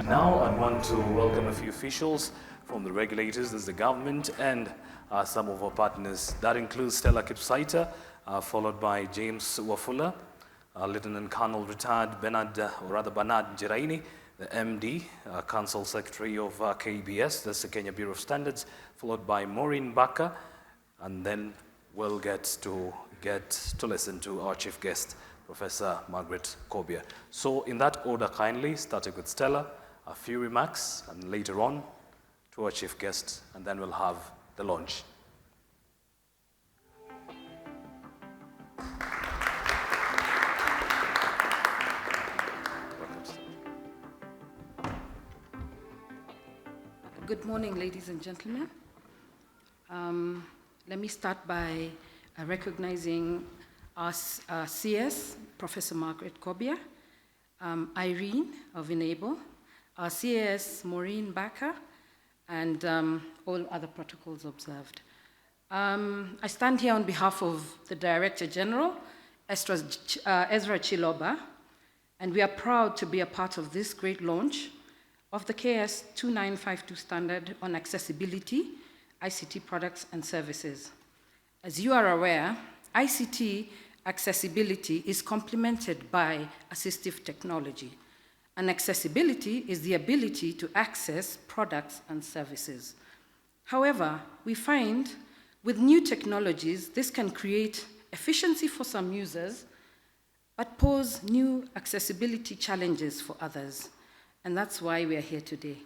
Now I want to welcome a few officials from the regulators, there's the government, and some of our partners. That includes Stella Kipsaita, followed by James Wafula, Lieutenant Colonel retired Bernard Njiraini, the MD, Council Secretary of KBS, that's the Kenya Bureau of Standards, followed by Maureen Mbaka, and then we'll get to listen to our chief guest, Professor Margaret Kobia. So in that order kindly, starting with Stella, a few remarks, and later on to our chief guest, and then we'll have the launch. Good morning, ladies and gentlemen. Let me start by recognizing our CS, Professor Margaret Kobia, Irene of Enable, our CAS, Maureen Mbaka, and all other protocols observed. I stand here on behalf of the Director General, Ezra Chiloba, and we are proud to be a part of this great launch of the KS 2952 standard on accessibility, ICT products and services. As you are aware, ICT accessibility is complemented by assistive technology, and accessibility is the ability to access products and services. However, we find with new technologies, this can create efficiency for some users, but pose new accessibility challenges for others. And that's why we are here today.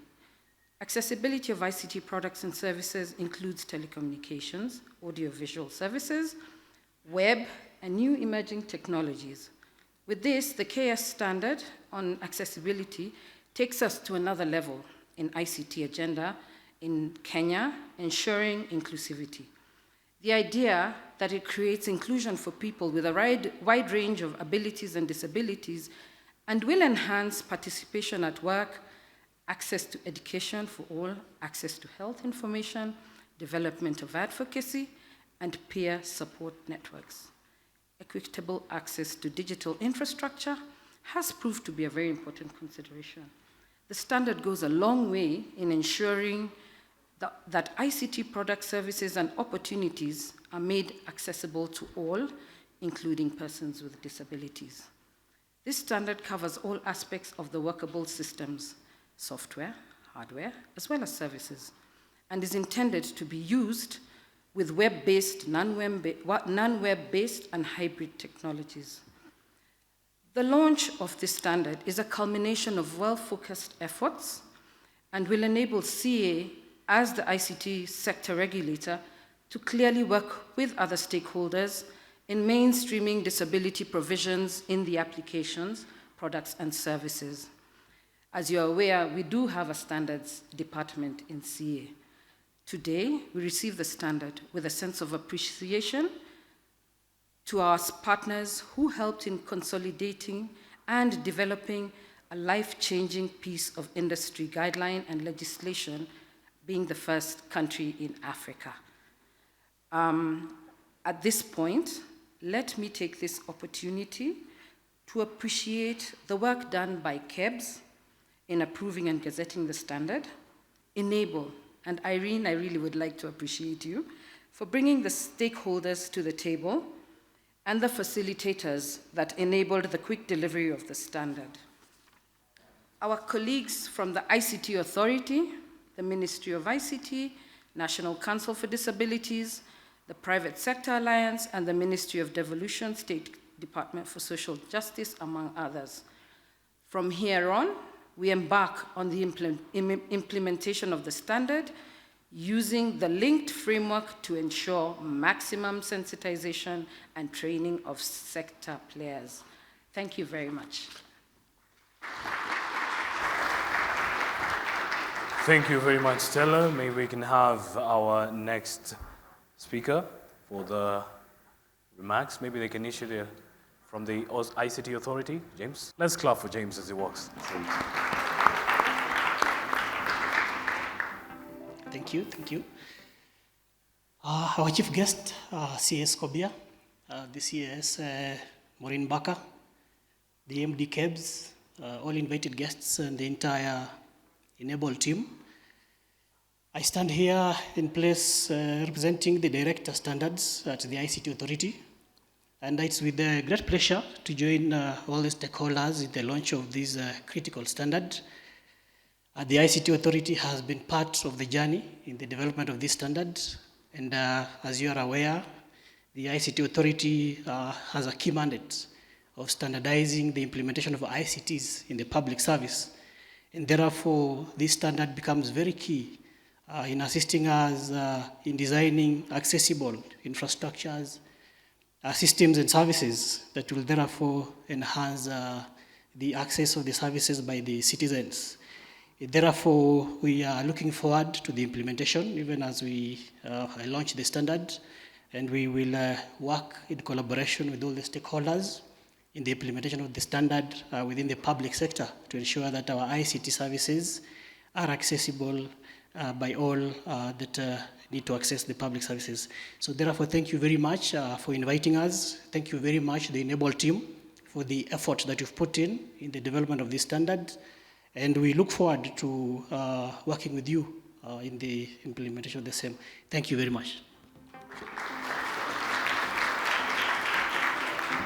Accessibility of ICT products and services includes telecommunications, audiovisual services, web, and new emerging technologies. With this, the KS standard on accessibility takes us to another level in ICT agenda in Kenya, ensuring inclusivity. The idea that it creates inclusion for people with a wide range of abilities and disabilities and will enhance participation at work, access to education for all, access to health information, development of advocacy, and peer support networks. Equitable access to digital infrastructure has proved to be a very important consideration. The standard goes a long way in ensuring that ICT product services and opportunities are made accessible to all, including persons with disabilities. This standard covers all aspects of the workable systems, software, hardware, as well as services, and is intended to be used with web-based, non-web-based, and hybrid technologies. The launch of this standard is a culmination of well-focused efforts and will enable CA, as the ICT sector regulator, to clearly work with other stakeholders in mainstreaming disability provisions in the applications, products, and services. As you're aware, we do have a standards department in CA. Today, we receive the standard with a sense of appreciation to our partners who helped in consolidating and developing a life-changing piece of industry guideline and legislation, being the first country in Africa. At this point, let me take this opportunity to appreciate the work done by KEBS in approving and gazetting the standard, Enable, and Irene, I really would like to appreciate you for bringing the stakeholders to the table and the facilitators that enabled the quick delivery of the standard. Our colleagues from the ICT Authority, the Ministry of ICT, National Council for Disabilities, the Private Sector Alliance, and the Ministry of Devolution, State Department for Social Justice, among others. From here on, we embark on the implementation of the standard using the linked framework to ensure maximum sensitization and training of sector players. Thank you very much. Thank you very much, Stella. Maybe we can have our next speaker for the remarks. Maybe they can issue from the ICT Authority. James? Let's clap for James as he walks. Thank you. Our chief guest, CS Kobia, the CS Maureen Mbaka, the MD KEBS, all invited guests, and the entire Enable team. I stand here in place representing the Director Standards at the ICT Authority, and it's with great pleasure to join all the stakeholders in the launch of this critical standard. The ICT Authority has been part of the journey in the development of this standard, and as you are aware, the ICT Authority has a key mandate of standardizing the implementation of ICTs in the public service, and therefore this standard becomes very key in assisting us in designing accessible infrastructures, systems and services that will therefore enhance the access of the services by the citizens. Therefore, we are looking forward to the implementation, even as we launch the standard, and we will work in collaboration with all the stakeholders in the implementation of the standard within the public sector to ensure that our ICT services are accessible by all that need to access the public services. So therefore, thank you very much for inviting us. Thank you very much, the Enable team, for the effort that you've put in the development of this standard. And we look forward to working with you in the implementation of the same. Thank you very much.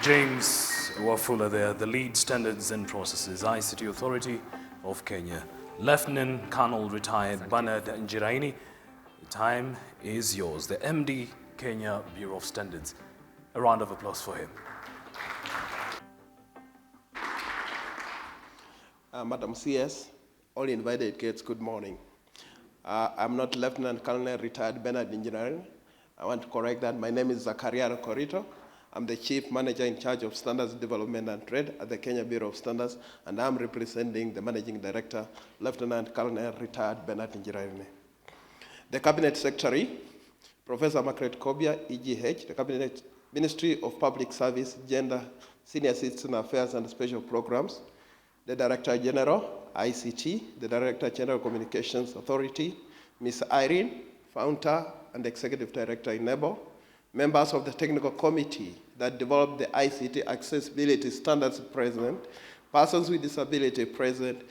James Wafula there, the lead Standards and Processes, ICT Authority of Kenya. Lieutenant Colonel retired Bernard Njiraini, the time is yours. The MD, Kenya Bureau of Standards. A round of applause for him. Madam CS, all invited guests, good morning. I'm not Lieutenant Colonel retired Bernard Njiraini. I want to correct that. My name is Zakaria Corito. I'm the Chief Manager in charge of Standards Development and Trade at the Kenya Bureau of Standards, and I'm representing the Managing Director, Lieutenant Colonel retired Bernard Njiraini. The Cabinet Secretary, Professor Margaret Kobia, EGH, the Cabinet Ministry of Public Service, Gender, Senior Citizen Affairs and Special Programs, the Director General, ICT, the Director General Communications Authority, Ms. Irene, Founder and Executive Director Enable, members of the Technical Committee that developed the ICT accessibility standards present, persons with disability present,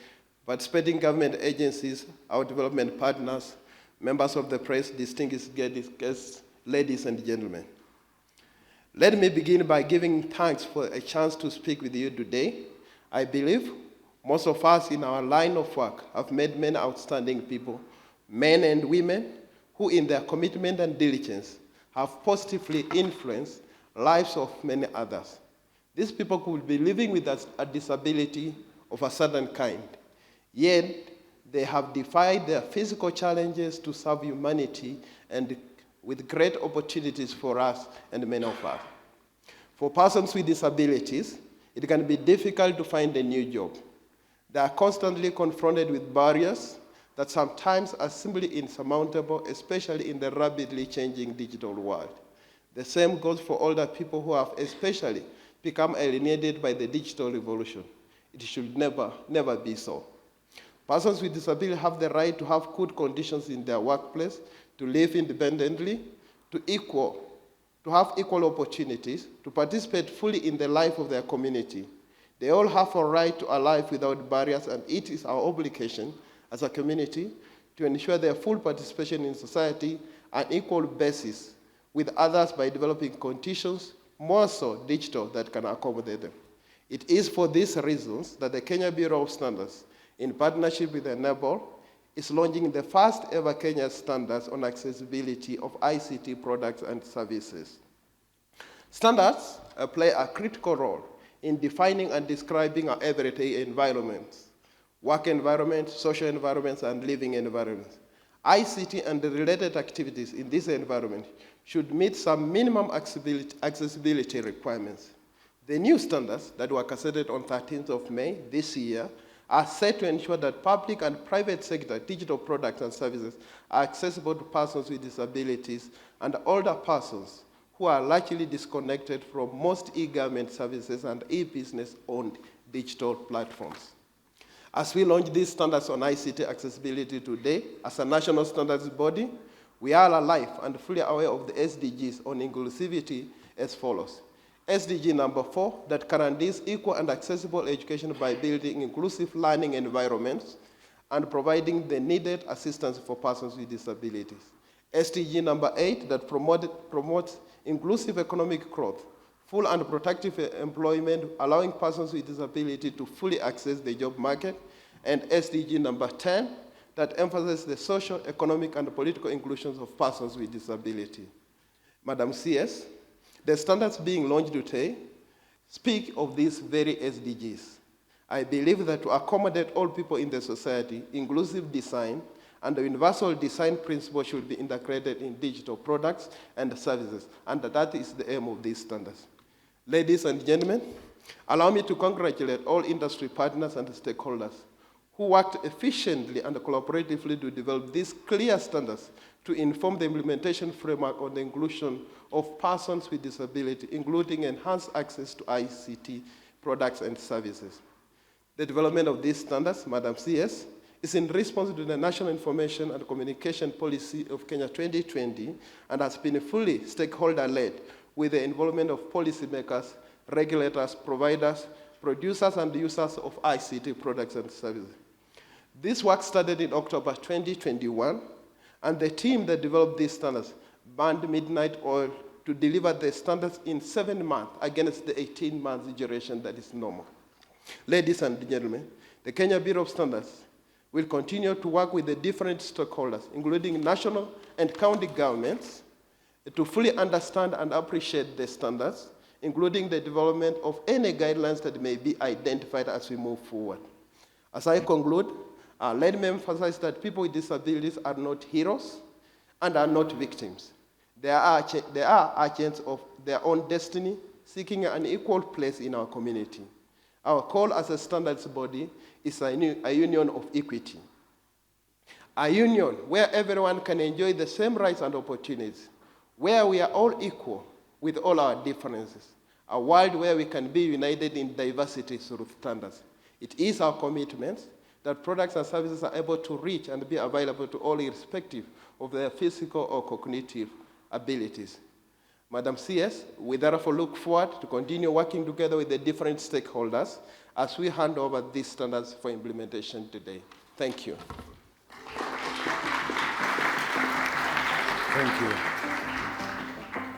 participating government agencies, our development partners, members of the press, distinguished guests, ladies and gentlemen. Let me begin by giving thanks for a chance to speak with you today. I believe most of us in our line of work have met many outstanding people, men and women, who in their commitment and diligence have positively influenced lives of many others. These people could be living with a disability of a certain kind, yet they have defied their physical challenges to serve humanity and with great opportunities for us and many of us. For persons with disabilities, it can be difficult to find a new job. They are constantly confronted with barriers that sometimes are simply insurmountable, especially in the rapidly changing digital world. The same goes for older people who have especially become alienated by the digital revolution. It should never be so. Persons with disability have the right to have good conditions in their workplace, to live independently, to have equal opportunities, to participate fully in the life of their community. They all have a right to a life without barriers, and it is our obligation as a community to ensure their full participation in society on equal basis with others by developing conditions, more so digital, that can accommodate them. It is for these reasons that the Kenya Bureau of Standards, in partnership with Enable, is launching the first ever Kenya standards on accessibility of ICT products and services. Standards play a critical role in defining and describing our everyday environments, work environments, social environments, and living environments. ICT and the related activities in this environment should meet some minimum accessibility requirements. The new standards that were gazetted on 13th of May this year are set to ensure that public and private sector digital products and services are accessible to persons with disabilities and older persons who are largely disconnected from most e-government services and e-business-owned digital platforms. As we launch these standards on ICT accessibility today, as a national standards body, we are alive and fully aware of the SDGs on inclusivity as follows. SDG number 4, that guarantees equal and accessible education by building inclusive learning environments. and providing the needed assistance for persons with disabilities. SDG number 8, that promotes inclusive economic growth, full and protective employment, allowing persons with disability to fully access the job market. And SDG number 10, that emphasizes the social, economic, and political inclusions of persons with disability. Madam CS, the standards being launched today speak of these very SDGs. I believe that to accommodate all people in the society, inclusive design and the universal design principle should be integrated in digital products and services, and that is the aim of these standards. Ladies and gentlemen, allow me to congratulate all industry partners and stakeholders who worked efficiently and collaboratively to develop these clear standards to inform the implementation framework on the inclusion of persons with disability, including enhanced access to ICT products and services. The development of these standards, Madam CS, is in response to the National Information and Communication Policy of Kenya 2020 and has been fully stakeholder-led with the involvement of policymakers, regulators, providers, producers, and users of ICT products and services. This work started in October 2021, and the team that developed these standards burned midnight oil to deliver the standards in 7 months against the 18 months duration that is normal. Ladies and gentlemen, the Kenya Bureau of Standards will continue to work with the different stakeholders, including national and county governments, to fully understand and appreciate the standards, including the development of any guidelines that may be identified as we move forward. As I conclude, let me emphasize that people with disabilities are not heroes and are not victims. They are agents of their own destiny, seeking an equal place in our community. Our call as a standards body is a union of equity. A union where everyone can enjoy the same rights and opportunities, where we are all equal with all our differences, a world where we can be united in diversity through standards. It is our commitment that products and services are able to reach and be available to all irrespective of their physical or cognitive abilities. Madam CS, we therefore look forward to continue working together with the different stakeholders as we hand over these standards for implementation today. Thank you. Thank you.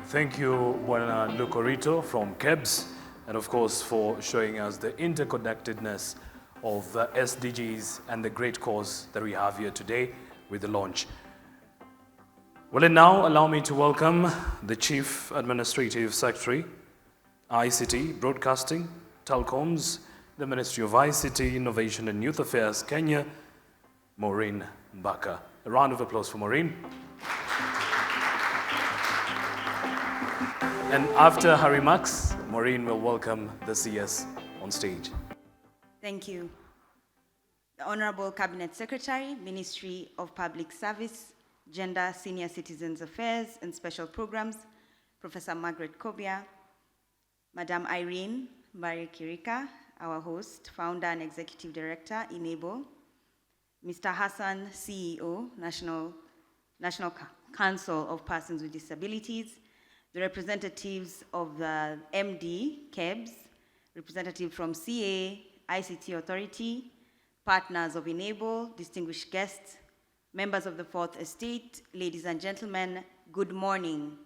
Thank you, Bwana Lucorito from KEBS, and of course for showing us the interconnectedness of the SDGs and the great cause that we have here today with the launch. Well, and now allow me to welcome the Chief Administrative Secretary, ICT, Broadcasting, Telecoms, the Ministry of ICT, Innovation and Youth Affairs, Kenya, Maureen Mbaka. A round of applause for Maureen. And after her remarks, Maureen will welcome the CS on stage. Thank you. The Honorable Cabinet Secretary, Ministry of Public Service, Gender, Senior Citizens Affairs and Special Programs, Professor Margaret Kobia, Madam Irene Kirika, our host, Founder and Executive Director, Enable, Mr. Hassan, CEO, National Council of Persons with Disabilities, the representatives of the MD, KEBS, representative from CA, ICT Authority, partners of Enable, distinguished guests, members of the Fourth Estate, ladies and gentlemen, good morning.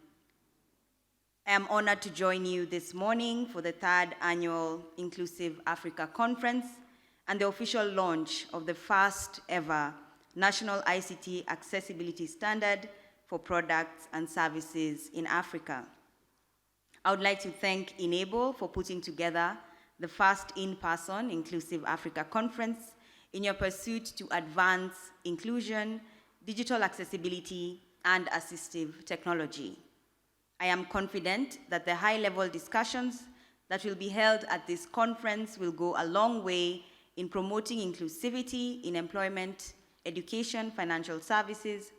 I am honored to join you this morning for the 3rd Annual Inclusive Africa Conference and the official launch of the first ever National ICT Accessibility Standard for products and services in Africa. I would like to thank Enable for putting together the first in-person Inclusive Africa Conference in your pursuit to advance inclusion, digital accessibility, and assistive technology. I am confident that the high-level discussions that will be held at this conference will go a long way in promoting inclusivity in employment, education, financial services,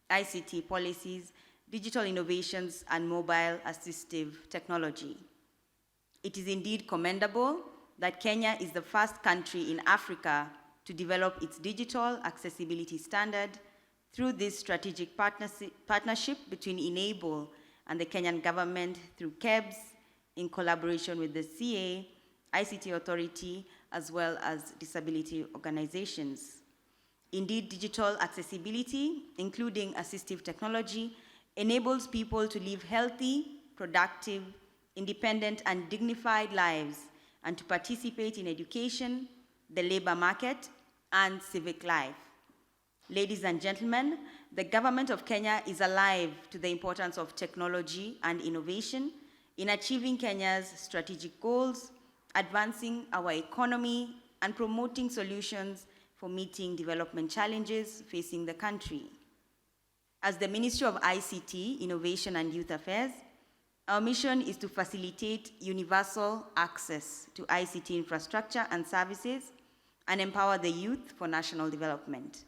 ICT policies, digital innovations, and mobile assistive technology. It is indeed commendable that Kenya is the first country in Africa to develop its digital accessibility standard through this strategic partnership between Enable and the Kenyan government through KEBS in collaboration with the CA, ICT Authority, as well as disability organizations. Indeed, digital accessibility, including assistive technology, enables people to live healthy, productive, independent, and dignified lives, and to participate in education, the labor market, and civic life. Ladies and gentlemen, the government of Kenya is alive to the importance of technology and innovation in achieving Kenya's strategic goals, advancing our economy, and promoting solutions for meeting development challenges facing the country. As the Ministry of ICT, Innovation and Youth Affairs, our mission is to facilitate universal access to ICT infrastructure and services and empower the youth for national development.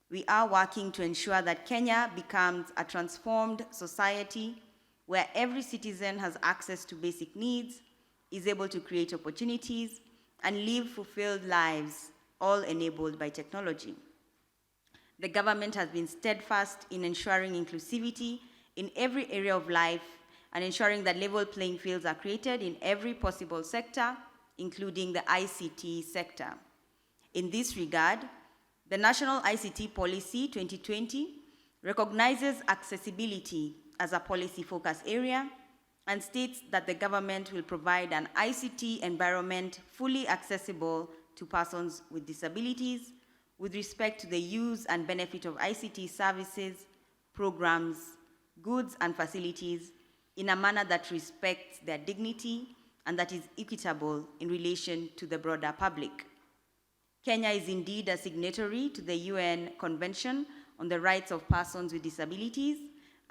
We are working to ensure that Kenya becomes a transformed society where every citizen has access to basic needs, is able to create opportunities, and live fulfilled lives, all enabled by technology. The government has been steadfast in ensuring inclusivity in every area of life and ensuring that level playing fields are created in every possible sector, including the ICT sector. In this regard, the National ICT Policy 2020 recognizes accessibility as a policy focus area and states that the government will provide an ICT environment fully accessible to persons with disabilities with respect to the use and benefit of ICT services, programs, goods, and facilities in a manner that respects their dignity and that is equitable in relation to the broader public. Kenya is indeed a signatory to the UN Convention on the Rights of Persons with Disabilities,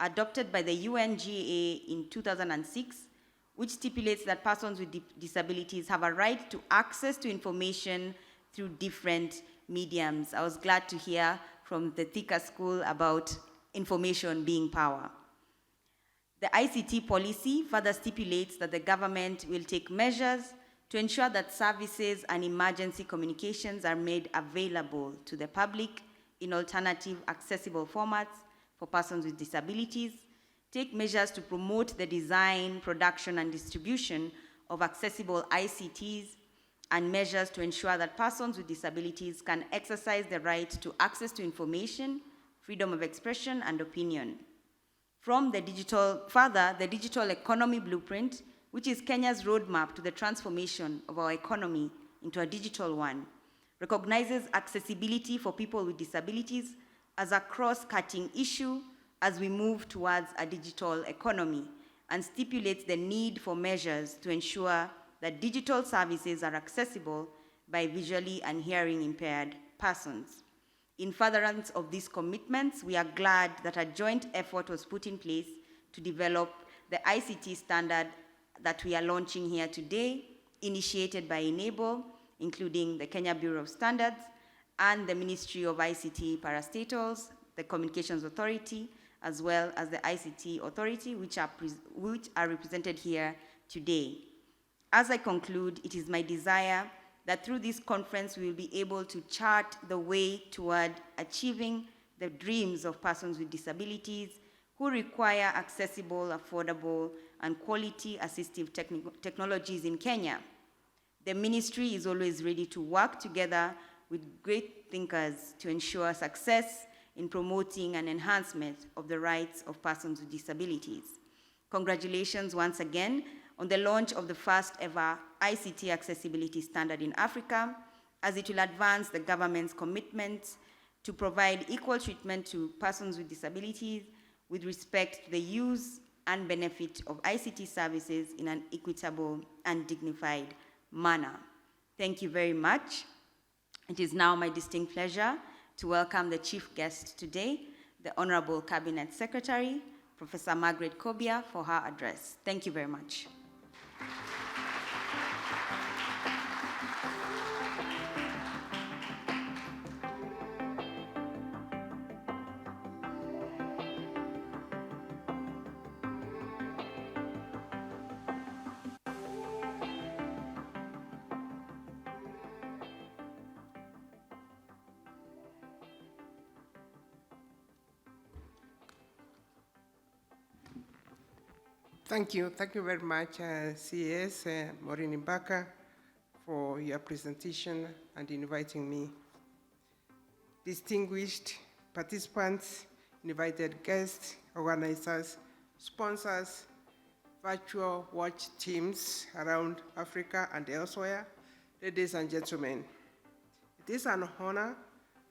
adopted by the UNGA in 2006, which stipulates that persons with disabilities have a right to access to information through different mediums. I was glad to hear from the Thika School about information being power. The ICT policy further stipulates that the government will take measures to ensure that services and emergency communications are made available to the public in alternative accessible formats for persons with disabilities, take measures to promote the design, production, and distribution of accessible ICTs, and measures to ensure that persons with disabilities can exercise the right to access to information, freedom of expression, and opinion. From the digital economy blueprint, which is Kenya's roadmap to the transformation of our economy into a digital one, recognizes accessibility for people with disabilities as a cross-cutting issue as we move towards a digital economy, and stipulates the need for measures to ensure that digital services are accessible by visually and hearing impaired persons. In furtherance of these commitments, we are glad that a joint effort was put in place to develop the ICT standard that we are launching here today, initiated by Enable, including the Kenya Bureau of Standards and the Ministry of ICT Parastatals, the Communications Authority, as well as the ICT Authority, which are represented here today. As I conclude, it is my desire that through this conference we will be able to chart the way toward achieving the dreams of persons with disabilities who require accessible, affordable, and quality assistive technologies in Kenya. The ministry is always ready to work together with great thinkers to ensure success in promoting an enhancement of the rights of persons with disabilities. Congratulations once again on the launch of the first ever ICT accessibility standard in Africa, as it will advance the government's commitment to provide equal treatment to persons with disabilities with respect to the use and benefit of ICT services in an equitable and dignified manner. Thank you very much. It is now my distinct pleasure to welcome the chief guest today, the Honorable Cabinet Secretary, Professor Margaret Kobia, for her address. Thank you very much. Thank you very much, CS Maureen Mbaka, for your presentation and inviting me. distinguished participants, invited guests, organizers, sponsors, virtual watch teams around Africa and elsewhere, ladies and gentlemen. It is an honor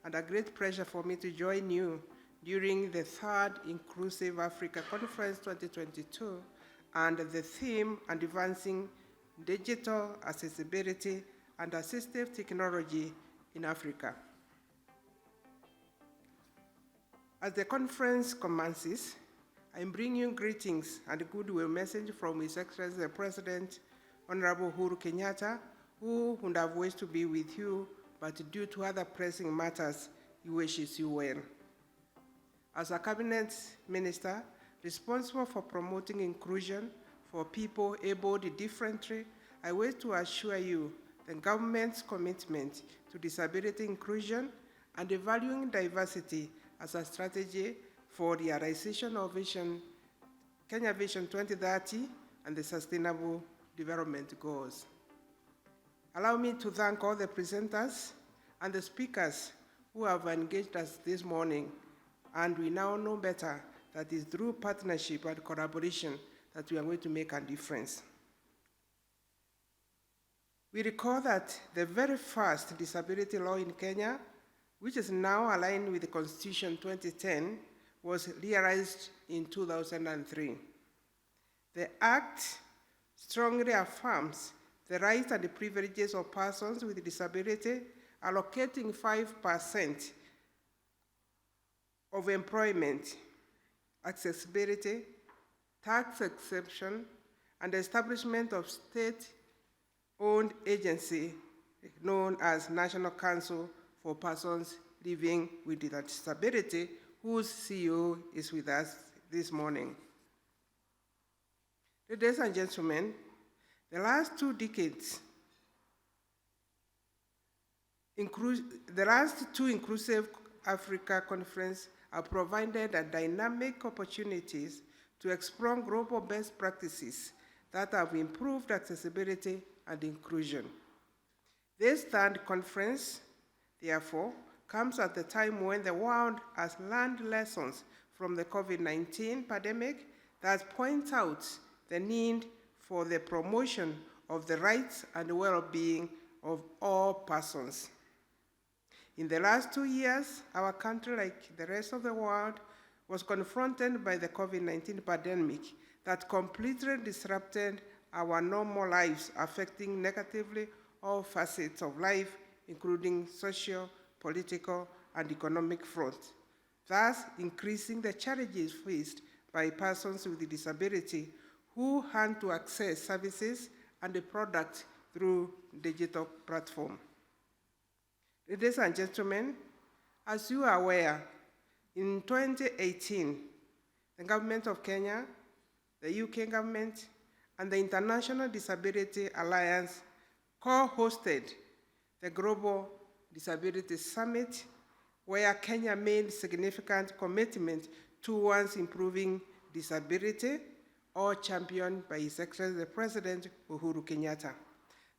and a great pleasure for me to join you during the third Inclusive Africa Conference 2022 and the theme Advancing Digital Accessibility and Assistive Technology in Africa. As the conference commences, I bring you greetings and goodwill message from His Excellency the President, Honorable Uhuru Kenyatta, who would have wished to be with you, but due to other pressing matters, he wishes you well. As a cabinet minister responsible for promoting inclusion for people able-bodied differently, I wish to assure you the government's commitment to disability inclusion and valuing diversity as a strategy for the realization of Kenya Vision 2030 and the Sustainable Development Goals. Allow me to thank all the presenters and the speakers who have engaged us this morning, and we now know better that it's through partnership and collaboration that we are going to make a difference. We recall that the very first disability law in Kenya, which is now aligned with the Constitution 2010, was realized in 2003. The Act strongly affirms the rights and the privileges of persons with disability, allocating 5% of employment, accessibility, tax exemption, and the establishment of state-owned agency known as National Council for Persons Living with Disability, whose CEO is with us this morning. Ladies and gentlemen, the last 2 decades, the last 2 Inclusive Africa Conference have provided a dynamic opportunities to explore global best practices that have improved accessibility and inclusion. This third conference, therefore, comes at the time when the world has learned lessons from the COVID-19 pandemic that point out the need for the promotion of the rights and well-being of all persons. In the last 2 years, our country, like the rest of the world, was confronted by the COVID-19 pandemic that completely disrupted our normal lives, affecting negatively all facets of life, including social, political, and economic fronts, thus increasing the challenges faced by persons with disability who had to access services and the products through digital platforms. Ladies and gentlemen, as you are aware, in 2018, the government of Kenya, the UK government, and the International Disability Alliance co-hosted the Global Disability Summit, where Kenya made significant commitment towards improving disability, all championed by His Excellency the President Uhuru Kenyatta.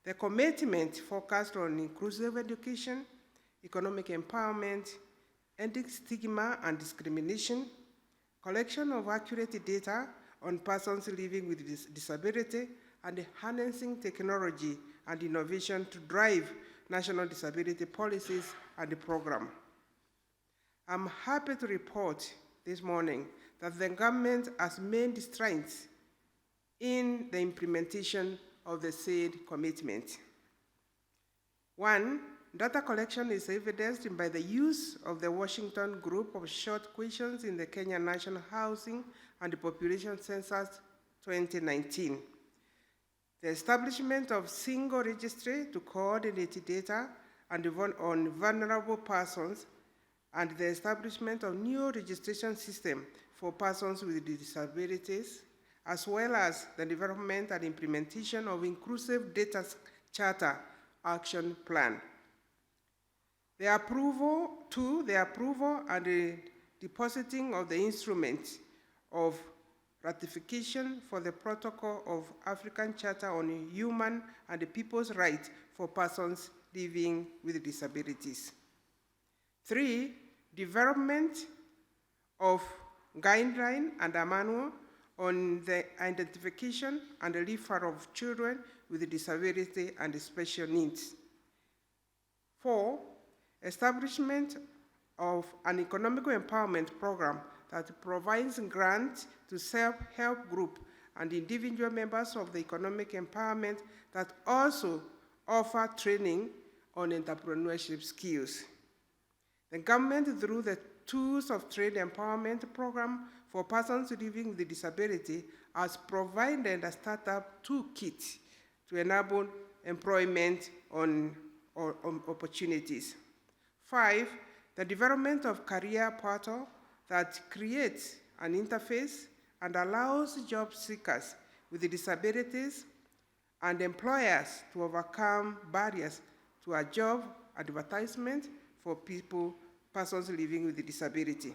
The commitment focused on inclusive education, economic empowerment, ending stigma and discrimination, collection of accurate data on persons living with disability, and harnessing technology and innovation to drive national disability policies and the program. I'm happy to report this morning that the government has made strides in the implementation of the said commitment. 1, data collection is evidenced by the use of the Washington Group of Short Questions in the Kenya National Housing and Population Census 2019. The establishment of single registry to coordinate data on vulnerable persons, and the establishment of new registration system for persons with disabilities, as well as the development and implementation of inclusive data charter action plan. The approval and the depositing of the instrument of ratification for the Protocol of African Charter on Human and the People's Rights for Persons Living with Disabilities. 3, development of guideline and a manual on the identification and referral of children with disability and special needs. 4, establishment of an economic empowerment program that provides grants to self-help groups and individual members of the economic empowerment that also offer training on entrepreneurship skills. The government, through the Tools of Trade Empowerment Program for persons living with disability, has provided a startup toolkit to enable employment on opportunities. 5, the development of career portal that creates an interface and allows job seekers with disabilities and employers to overcome barriers to a job advertisement for persons living with disability.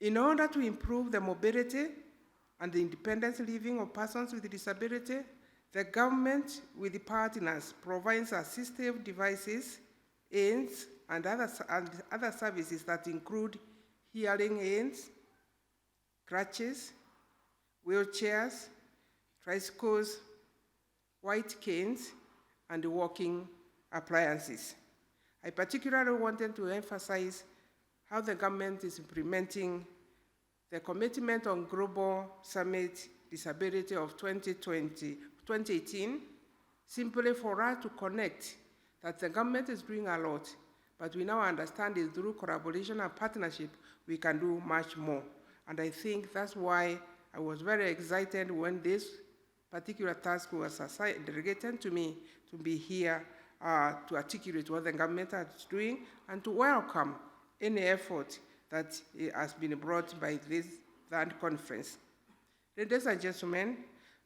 In order to improve the mobility and the independent living of persons with disability, the government, with the partners, provides assistive devices, aids, and other services that include hearing aids, crutches, wheelchairs, tricycles, white canes, and walking appliances. I particularly wanted to emphasize how the government is implementing the commitment on Global Summit Disability of 2018, simply for us to connect that the government is doing a lot, but we now understand that through collaboration and partnership, we can do much more. And I think that's why I was very excited when this particular task was delegated to me to be here to articulate what the government is doing and to welcome any effort that has been brought by that conference. Ladies and gentlemen,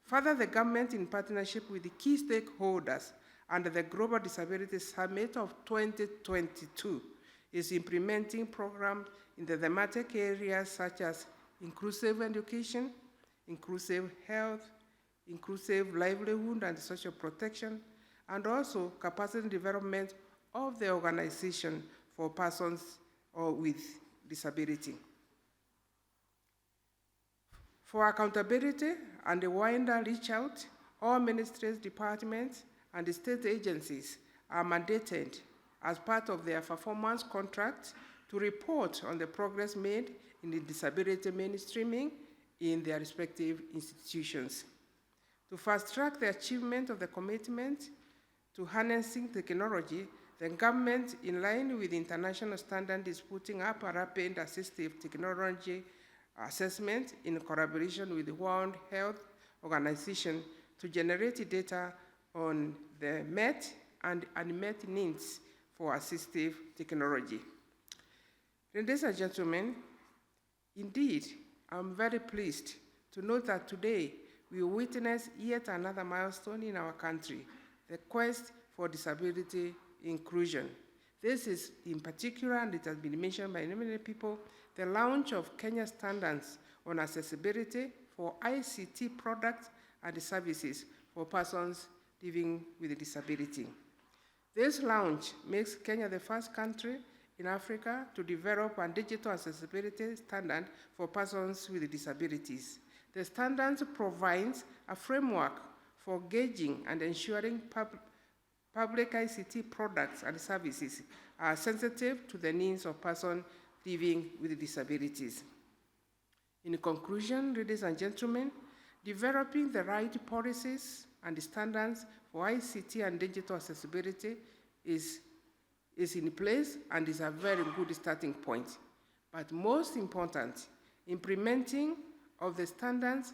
further, the government, in partnership with the key stakeholders under the Global Disability Summit of 2022, is implementing programs in the thematic areas such as inclusive education, inclusive health, inclusive livelihood and social protection, and also capacity development of the organization for persons with disability. For accountability and a wider reach out, all ministries, departments, and the state agencies are mandated as part of their performance contract to report on the progress made in the disability mainstreaming in their respective institutions. To fast-track the achievement of the commitment to harnessing technology, the government, in line with international standards, is putting up a rapid assistive technology assessment in collaboration with the World Health Organization to generate data on the met and unmet needs for assistive technology. Ladies and gentlemen, indeed, I'm very pleased to note that today we witness yet another milestone in our country, the quest for disability inclusion. This is in particular, and it has been mentioned by many people, the launch of Kenya standards on accessibility for ICT products and services for persons living with a disability. This launch makes Kenya the first country in Africa to develop a digital accessibility standard for persons with disabilities. The standard provides a framework for gauging and ensuring public ICT products and services are sensitive to the needs of persons living with disabilities. In conclusion, ladies and gentlemen, developing the right policies and standards for ICT and digital accessibility is in place and is a very good starting point. But most important, implementing of the standards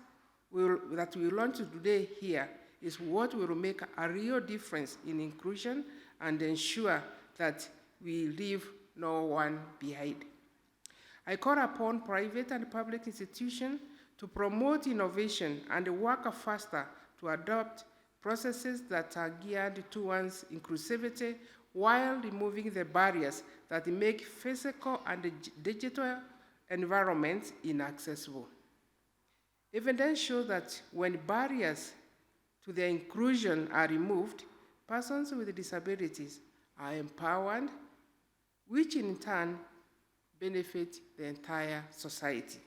that we launch today here is what will make a real difference in inclusion and ensure that we leave no one behind. I call upon private and public institutions to promote innovation and work faster to adopt processes that are geared towards inclusivity while removing the barriers that make physical and digital environments inaccessible. Evidence shows that when barriers to their inclusion are removed, persons with disabilities are empowered, which in turn benefit the entire society.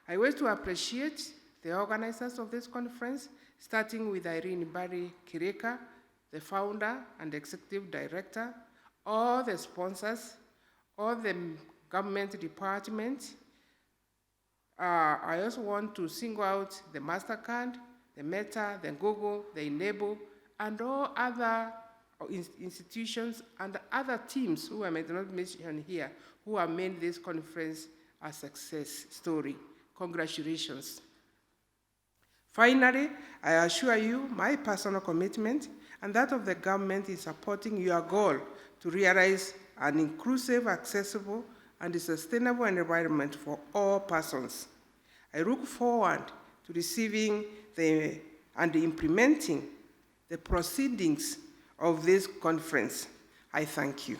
I wish to appreciate the organizers of this conference, starting with Irene Barry Kireka, the founder and executive director, all the sponsors, all the government departments. I also want to single out the MasterCard, the Meta, the Google, the Enable, and all other institutions and other teams who I may not mention here, who have made this conference a success story. Congratulations. Finally, I assure you my personal commitment and that of the government in supporting your goal to realize an inclusive, accessible, and sustainable environment for all persons. I look forward to receiving and implementing the proceedings of this conference. I thank you.